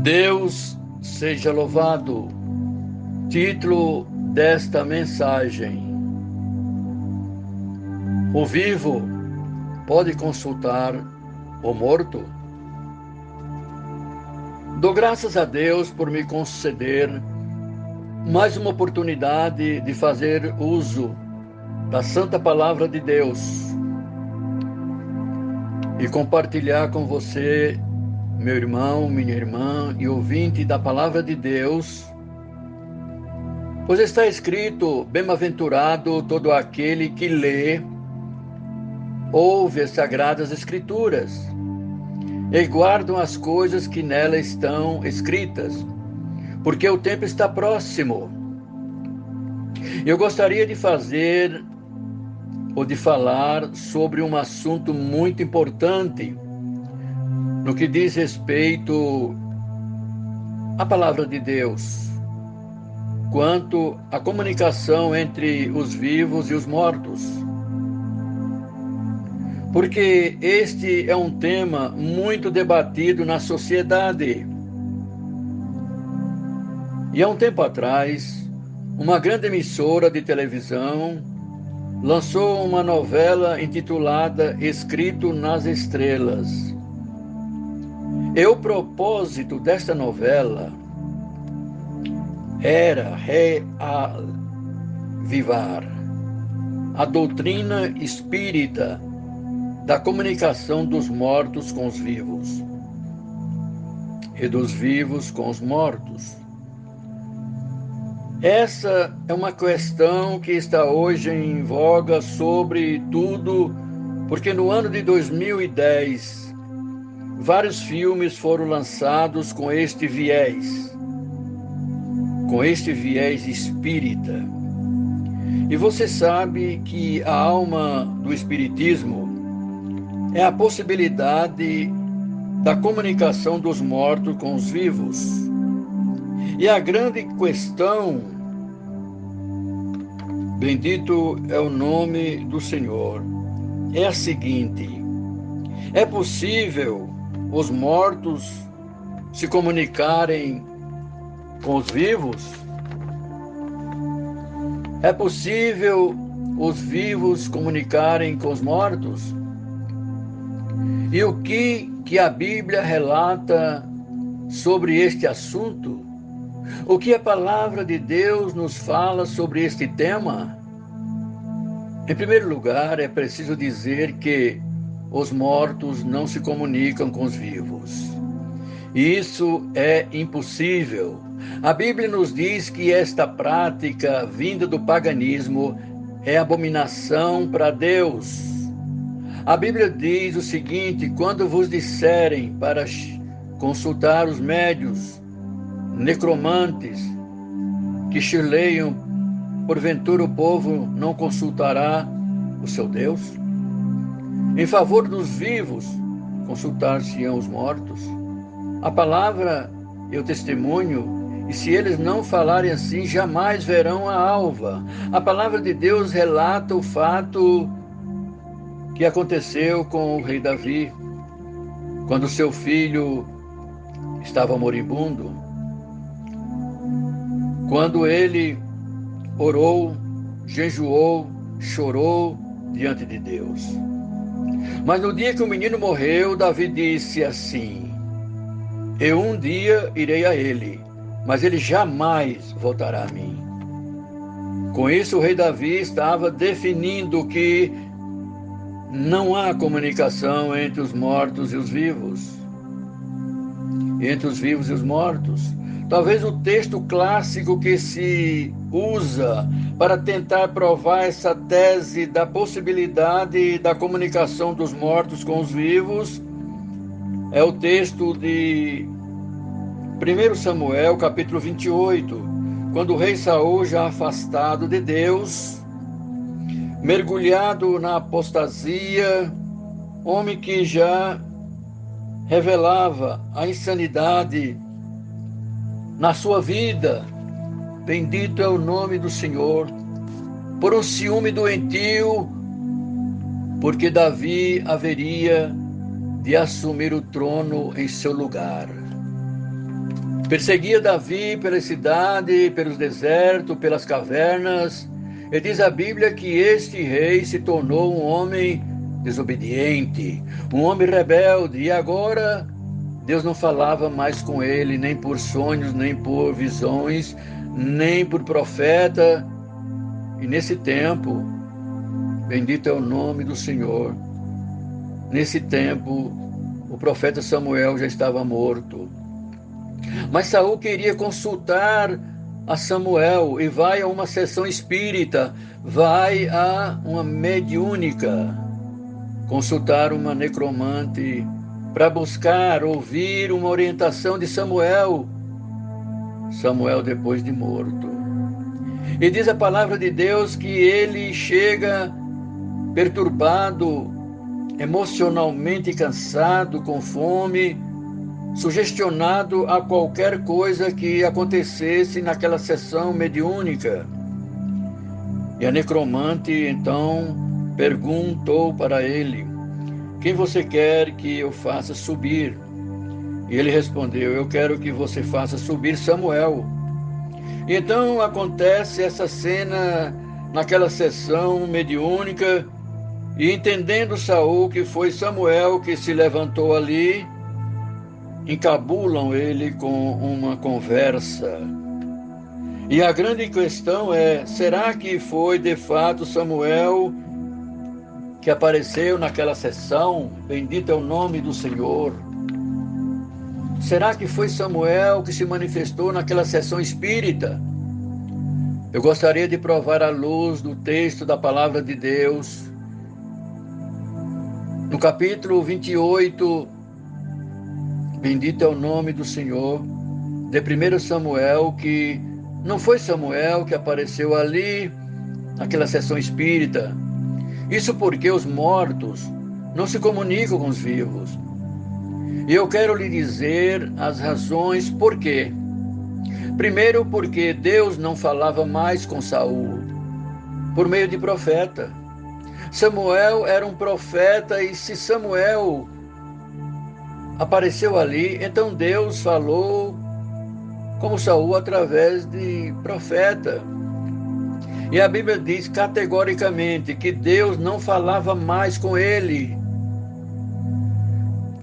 Deus seja louvado. Título desta mensagem: O vivo pode consultar o morto? Dou graças a Deus por me conceder mais uma oportunidade de fazer uso da Santa Palavra de Deus e compartilhar com você, meu irmão, minha irmã e ouvinte da Palavra de Deus, pois está escrito: bem-aventurado todo aquele que lê, ouve as Sagradas Escrituras e guardam as coisas que nela estão escritas, porque o tempo está próximo. Eu gostaria de fazer ou de falar sobre um assunto muito importante no que diz respeito à Palavra de Deus, quanto à comunicação entre os vivos e os mortos. Porque este é um tema muito debatido na sociedade. E há um tempo atrás, uma grande emissora de televisão lançou uma novela intitulada Escrito nas Estrelas. E o propósito desta novela era reavivar a doutrina espírita da comunicação dos mortos com os vivos e dos vivos com os mortos. Essa é uma questão que está hoje em voga sobre tudo, porque no ano de 2010, vários filmes foram lançados com este viés espírita. E você sabe que a alma do espiritismo é a possibilidade da comunicação dos mortos com os vivos. E a grande questão, bendito é o nome do Senhor, é a seguinte: é possível os mortos se comunicarem com os vivos? É possível os vivos comunicarem com os mortos? E o que a Bíblia relata sobre este assunto? O que a Palavra de Deus nos fala sobre este tema? Em primeiro lugar, é preciso dizer que os mortos não se comunicam com os vivos. Isso é impossível. A Bíblia nos diz que esta prática vinda do paganismo é abominação para Deus. A Bíblia diz o seguinte: quando vos disserem para consultar os médios, necromantes, que chileiam, porventura o povo não consultará o seu Deus? Em favor dos vivos, consultar-se-ão os mortos. A palavra e o testemunho, e se eles não falarem assim, jamais verão a alva. A palavra de Deus relata o fato que aconteceu com o rei Davi, quando seu filho estava moribundo, quando ele orou, jejuou, chorou diante de Deus. Mas no dia que o menino morreu, Davi disse assim: eu um dia irei a ele, mas ele jamais voltará a mim. Com isso, o rei Davi estava definindo que não há comunicação entre os mortos e os vivos, entre os vivos e os mortos. Talvez o texto clássico que se usa para tentar provar essa tese da possibilidade da comunicação dos mortos com os vivos é o texto de 1 Samuel, capítulo 28, quando o rei Saul, já afastado de Deus, mergulhado na apostasia, homem que já revelava a insanidade na sua vida, bendito é o nome do Senhor, por um ciúme doentio, porque Davi haveria de assumir o trono em seu lugar. Perseguia Davi pela cidade, pelos desertos, pelas cavernas. E diz a Bíblia que este rei se tornou um homem desobediente, um homem rebelde. E agora Deus não falava mais com ele, nem por sonhos, nem por visões, nem por profeta. E nesse tempo, bendito é o nome do Senhor, nesse tempo o profeta Samuel já estava morto. Mas Saul queria consultar a Samuel e vai a uma sessão espírita, vai a uma mediúnica, consultar uma necromante para buscar ouvir uma orientação de Samuel. Samuel depois de morto. E diz a palavra de Deus que ele chega perturbado, emocionalmente cansado, com fome, sugestionado a qualquer coisa que acontecesse naquela sessão mediúnica. E a necromante então perguntou para ele: quem você quer que eu faça subir? E ele respondeu: eu quero que você faça subir Samuel. E então acontece essa cena naquela sessão mediúnica, e entendendo Saul que foi Samuel que se levantou ali, encabulam ele com uma conversa. E a grande questão é: será que foi de fato Samuel que apareceu naquela sessão? Bendito é o nome do Senhor. Será que foi Samuel que se manifestou naquela sessão espírita? Eu gostaria de provar à luz do texto da palavra de Deus, no capítulo 28, bendito é o nome do Senhor, de 1 Samuel, que não foi Samuel que apareceu ali naquela sessão espírita. Isso porque os mortos não se comunicam com os vivos. E eu quero lhe dizer as razões por quê. Primeiro, porque Deus não falava mais com Saul por meio de profeta. Samuel era um profeta, e se Samuel apareceu ali, então Deus falou como Saul através de profeta. E a Bíblia diz categoricamente que Deus não falava mais com ele.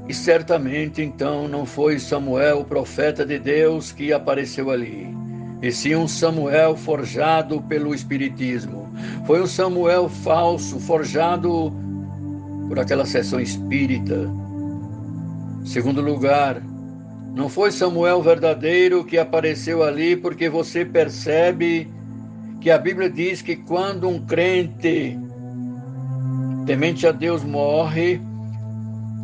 E certamente, então, não foi Samuel, o profeta de Deus, que apareceu ali, e sim um Samuel forjado pelo Espiritismo. Foi um Samuel falso, forjado por aquela sessão espírita. Segundo lugar, não foi Samuel verdadeiro que apareceu ali, porque você percebe que a Bíblia diz que quando um crente temente a Deus morre,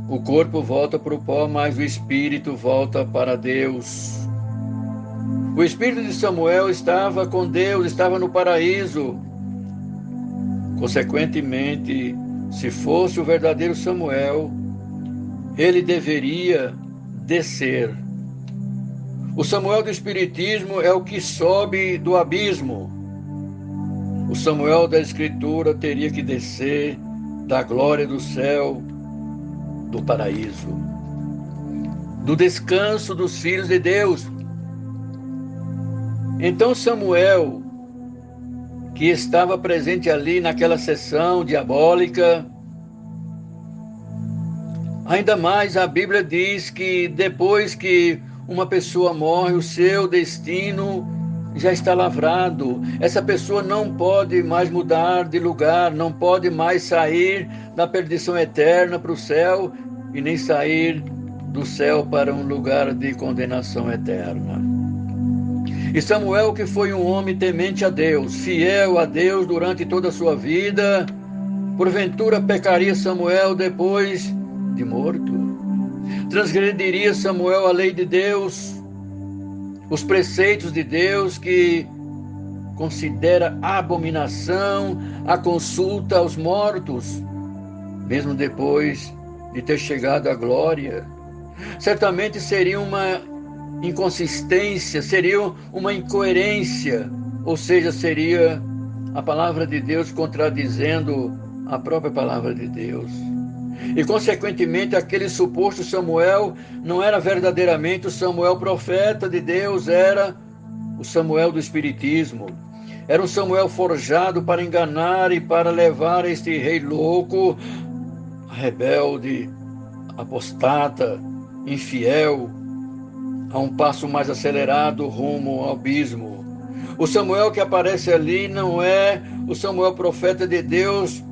o corpo volta para o pó, mas o espírito volta para Deus. O espírito de Samuel estava com Deus, estava no paraíso. Consequentemente, se fosse o verdadeiro Samuel, ele deveria descer. O Samuel do Espiritismo é o que sobe do abismo. O Samuel da Escritura teria que descer da glória do céu, do paraíso, do descanso dos filhos de Deus. Então Samuel, que estava presente ali naquela sessão diabólica, ainda mais a Bíblia diz que depois que uma pessoa morre, o seu destino já está lavrado. Essa pessoa não pode mais mudar de lugar, não pode mais sair da perdição eterna para o céu e nem sair do céu para um lugar de condenação eterna. E Samuel, que foi um homem temente a Deus, fiel a Deus durante toda a sua vida, porventura pecaria Samuel depois de morto? Transgrediria Samuel a lei de Deus, os preceitos de Deus, que considera abominação a consulta aos mortos, mesmo depois de ter chegado à glória? Certamente seria uma inconsistência, seria uma incoerência, ou seja, seria a palavra de Deus contradizendo a própria palavra de Deus. E, consequentemente, aquele suposto Samuel não era verdadeiramente o Samuel profeta de Deus, era o Samuel do Espiritismo. Era um Samuel forjado para enganar e para levar este rei louco, rebelde, apostata, infiel, a um passo mais acelerado rumo ao abismo. O Samuel que aparece ali não é o Samuel profeta de Deus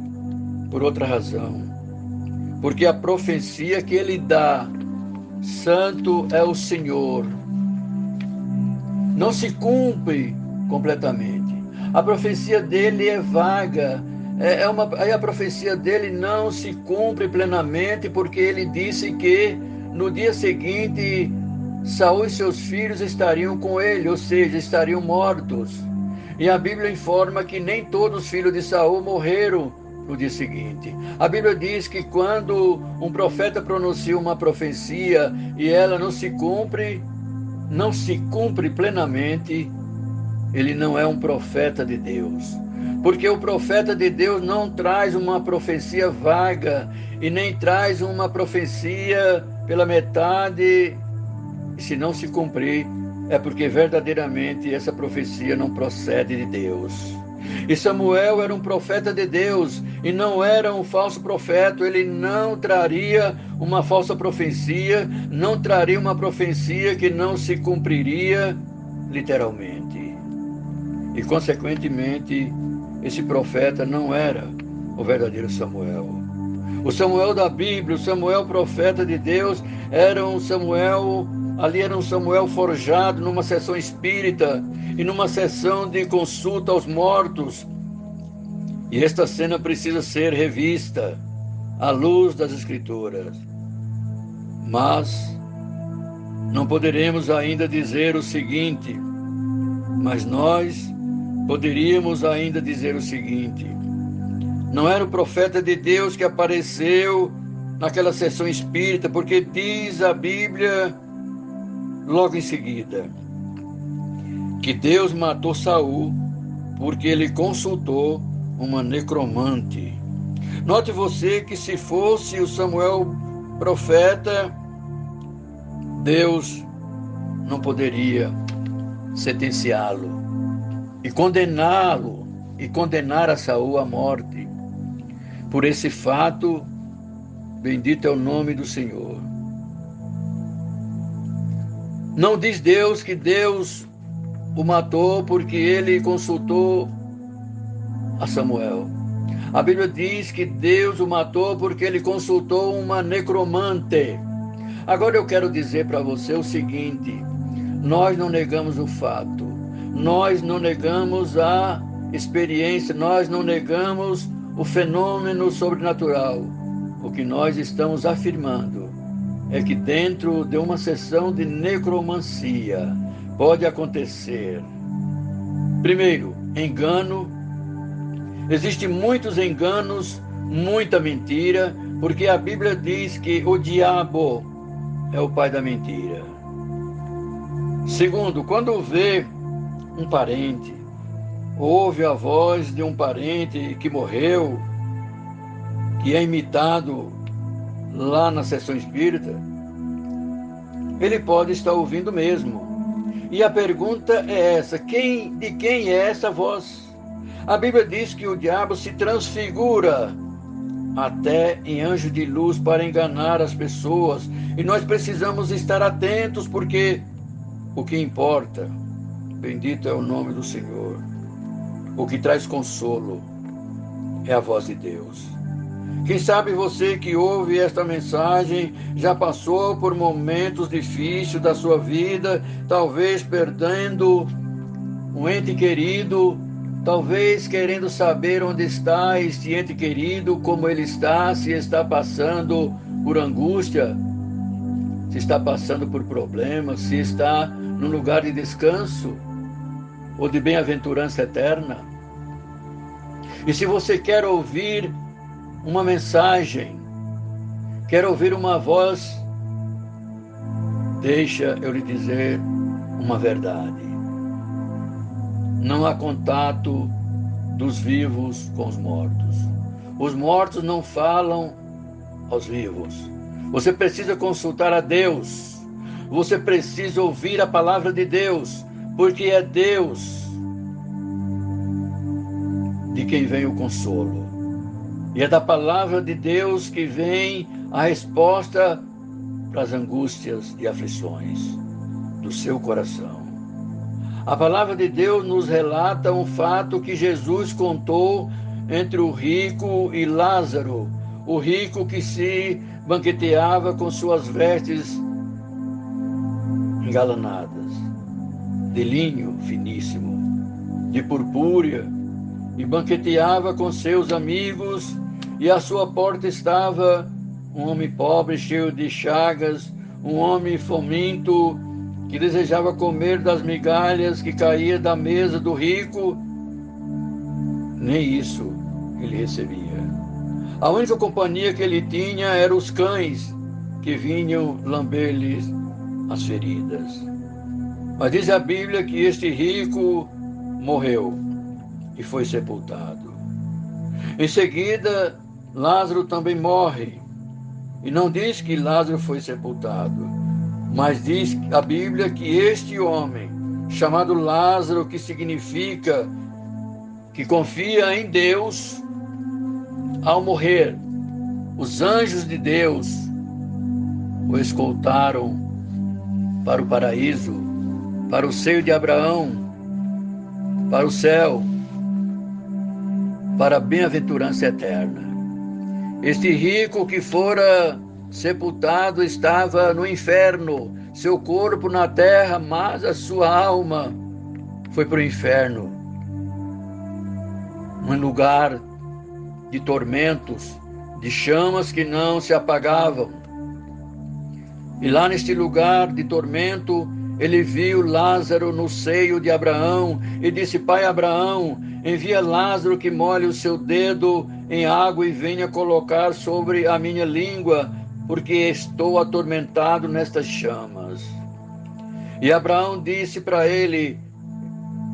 por outra razão. Porque a profecia que ele dá, santo é o Senhor, não se cumpre completamente. A profecia dele é vaga. A profecia dele não se cumpre plenamente, porque ele disse que no dia seguinte Saul e seus filhos estariam com ele, ou seja, estariam mortos. E a Bíblia informa que nem todos os filhos de Saul morreram no dia seguinte. A Bíblia diz que quando um profeta pronuncia uma profecia e ela não se cumpre plenamente, ele não é um profeta de Deus. Porque o profeta de Deus não traz uma profecia vaga e nem traz uma profecia pela metade. E se não se cumprir, é porque verdadeiramente essa profecia não procede de Deus. E Samuel era um profeta de Deus e não era um falso profeta. Ele não traria uma falsa profecia, não traria uma profecia que não se cumpriria literalmente. E, consequentemente, esse profeta não era o verdadeiro Samuel. O Samuel da Bíblia, o Samuel profeta de Deus, era um Samuel forjado numa sessão espírita e numa sessão de consulta aos mortos. E esta cena precisa ser revista à luz das Escrituras. Mas não poderemos ainda dizer o seguinte, não era o profeta de Deus que apareceu naquela sessão espírita, porque diz a Bíblia logo em seguida que Deus matou Saul porque ele consultou uma necromante. Note você que se fosse o Samuel profeta, Deus não poderia sentenciá-lo e condená-lo e condenar a Saul à morte. Por esse fato, bendito é o nome do Senhor. Não diz Deus que Deus o matou porque ele consultou a Samuel. A Bíblia diz que Deus o matou porque ele consultou uma necromante. Agora eu quero dizer para você o seguinte: nós não negamos o fato, nós não negamos a experiência, nós não negamos o fenômeno sobrenatural. O que nós estamos afirmando é que dentro de uma sessão de necromancia pode acontecer, primeiro, engano. Existem muitos enganos, muita mentira, porque a Bíblia diz que o diabo é o pai da mentira. Segundo, quando vê um parente, ouve a voz de um parente que morreu, que é imitado lá na sessão espírita, ele pode estar ouvindo mesmo. E a pergunta é essa: de quem é essa voz? A Bíblia diz que o diabo se transfigura até em anjo de luz para enganar as pessoas. E nós precisamos estar atentos, porque o que importa, bendito é o nome do Senhor, o que traz consolo é a voz de Deus. Quem sabe você que ouve esta mensagem já passou por momentos difíceis da sua vida, talvez perdendo um ente querido, talvez querendo saber onde está este ente querido, como ele está, se está passando por angústia, se está passando por problemas, se está num lugar de descanso ou de bem-aventurança eterna. E se você quer ouvir uma mensagem, quer ouvir uma voz, deixa eu lhe dizer uma verdade. Não há contato dos vivos com os mortos. Os mortos não falam aos vivos. Você precisa consultar a Deus. Você precisa ouvir a palavra de Deus, porque é Deus de quem vem o consolo. E é da palavra de Deus que vem a resposta para as angústias e aflições do seu coração. A palavra de Deus nos relata um fato que Jesus contou entre o rico e Lázaro, o rico que se banqueteava com suas vestes engalanadas, de linho finíssimo, de purpúrea, e banqueteava com seus amigos, e à sua porta estava um homem pobre, cheio de chagas, um homem faminto, que desejava comer das migalhas que caía da mesa do rico. Nem isso ele recebia. A única companhia que ele tinha eram os cães, que vinham lamber-lhes as feridas. Mas diz a Bíblia que este rico morreu e foi sepultado. Em seguida, Lázaro também morre. E não diz que Lázaro foi sepultado, mas diz a Bíblia que este homem, chamado Lázaro, que significa que confia em Deus, ao morrer, os anjos de Deus o escoltaram para o paraíso, para o seio de Abraão, para o céu, para a bem-aventurança eterna. Este rico que fora sepultado estava no inferno, seu corpo na terra, mas a sua alma foi para o inferno, um lugar de tormentos, de chamas que não se apagavam. E lá neste lugar de tormento, ele viu Lázaro no seio de Abraão e disse: Pai Abraão, envia Lázaro que molhe o seu dedo em água e venha colocar sobre a minha língua, porque estou atormentado nestas chamas. E Abraão disse para ele: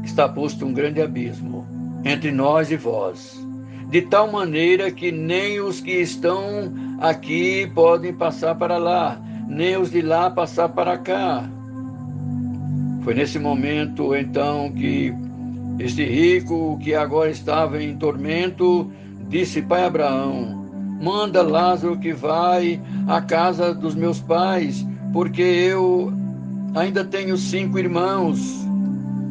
está posto um grande abismo entre nós e vós, de tal maneira que nem os que estão aqui podem passar para lá, nem os de lá passar para cá. Foi nesse momento, então, que este rico, que agora estava em tormento, disse: Pai Abraão, manda Lázaro que vai à casa dos meus pais, porque eu ainda tenho 5 irmãos,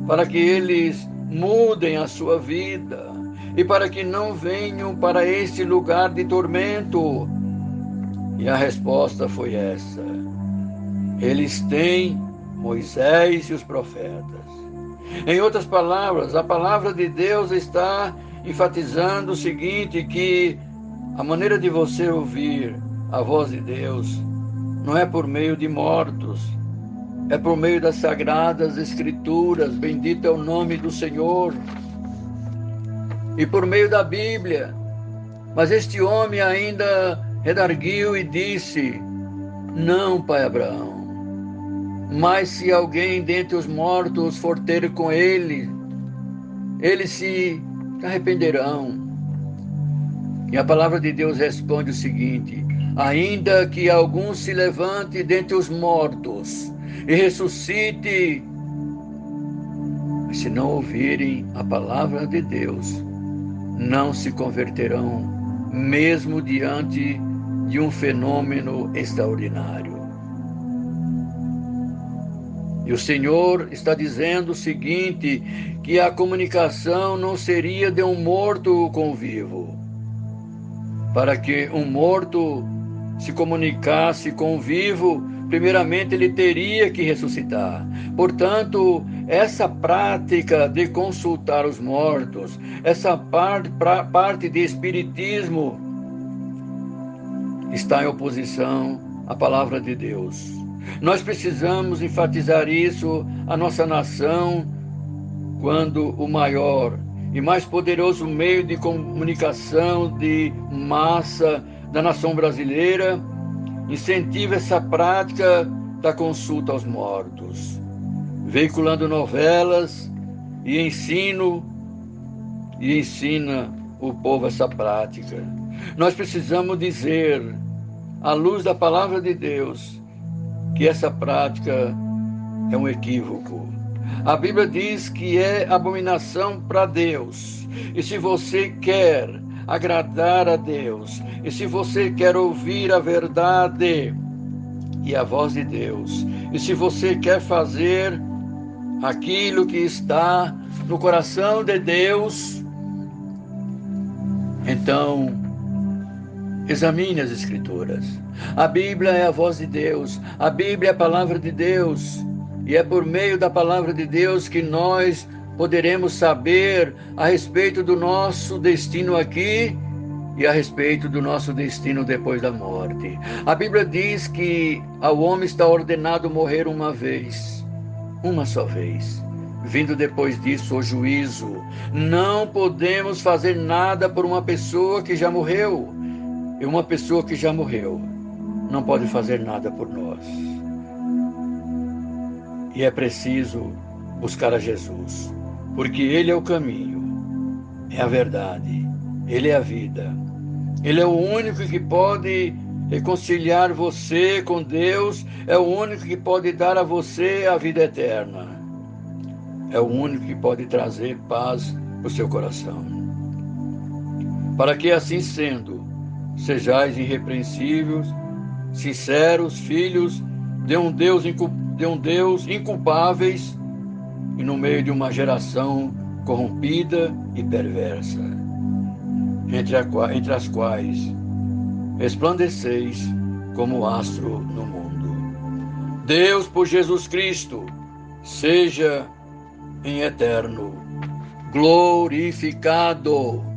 para que eles mudem a sua vida e para que não venham para este lugar de tormento. E a resposta foi essa: eles têm Moisés e os profetas. Em outras palavras, a palavra de Deus está enfatizando o seguinte, que a maneira de você ouvir a voz de Deus não é por meio de mortos, é por meio das sagradas escrituras, bendito é o nome do Senhor, e por meio da Bíblia. Mas este homem ainda redarguiu e disse: não, pai Abraão, mas se alguém dentre os mortos for ter com ele, eles se arrependerão. E a palavra de Deus responde o seguinte: ainda que algum se levante dentre os mortos e ressuscite, mas se não ouvirem a palavra de Deus, não se converterão, mesmo diante de um fenômeno extraordinário. E o Senhor está dizendo o seguinte, que a comunicação não seria de um morto com o vivo. Para que um morto se comunicasse com o vivo, primeiramente ele teria que ressuscitar. Portanto, essa prática de consultar os mortos, essa parte de espiritismo, está em oposição à palavra de Deus. Nós precisamos enfatizar isso à nossa nação, quando o maior e mais poderoso meio de comunicação de massa da nação brasileira incentiva essa prática da consulta aos mortos, veiculando novelas e ensina o povo essa prática. Nós precisamos dizer à luz da palavra de Deus, que essa prática é um equívoco. A Bíblia diz que é abominação para Deus. E se você quer agradar a Deus, e se você quer ouvir a verdade e a voz de Deus, e se você quer fazer aquilo que está no coração de Deus, então examine as Escrituras. A Bíblia é a voz de Deus, a Bíblia é a palavra de Deus, e é por meio da palavra de Deus que nós poderemos saber a respeito do nosso destino aqui e a respeito do nosso destino depois da morte. A Bíblia diz que ao homem está ordenado morrer uma vez, uma só vez, vindo depois disso o juízo. Não podemos fazer nada por uma pessoa que já morreu. E uma pessoa que já morreu não pode fazer nada por nós. E é preciso buscar a Jesus, porque Ele é o caminho, é a verdade, Ele é a vida. Ele é o único que pode reconciliar você com Deus, é o único que pode dar a você a vida eterna. É o único que pode trazer paz para o seu coração. Para que assim sendo, sejais irrepreensíveis, sinceros, filhos de um Deus inculpáveis, e no meio de uma geração corrompida e perversa, entre as quais resplandeceis como astro no mundo. Deus, por Jesus Cristo, seja em eterno glorificado.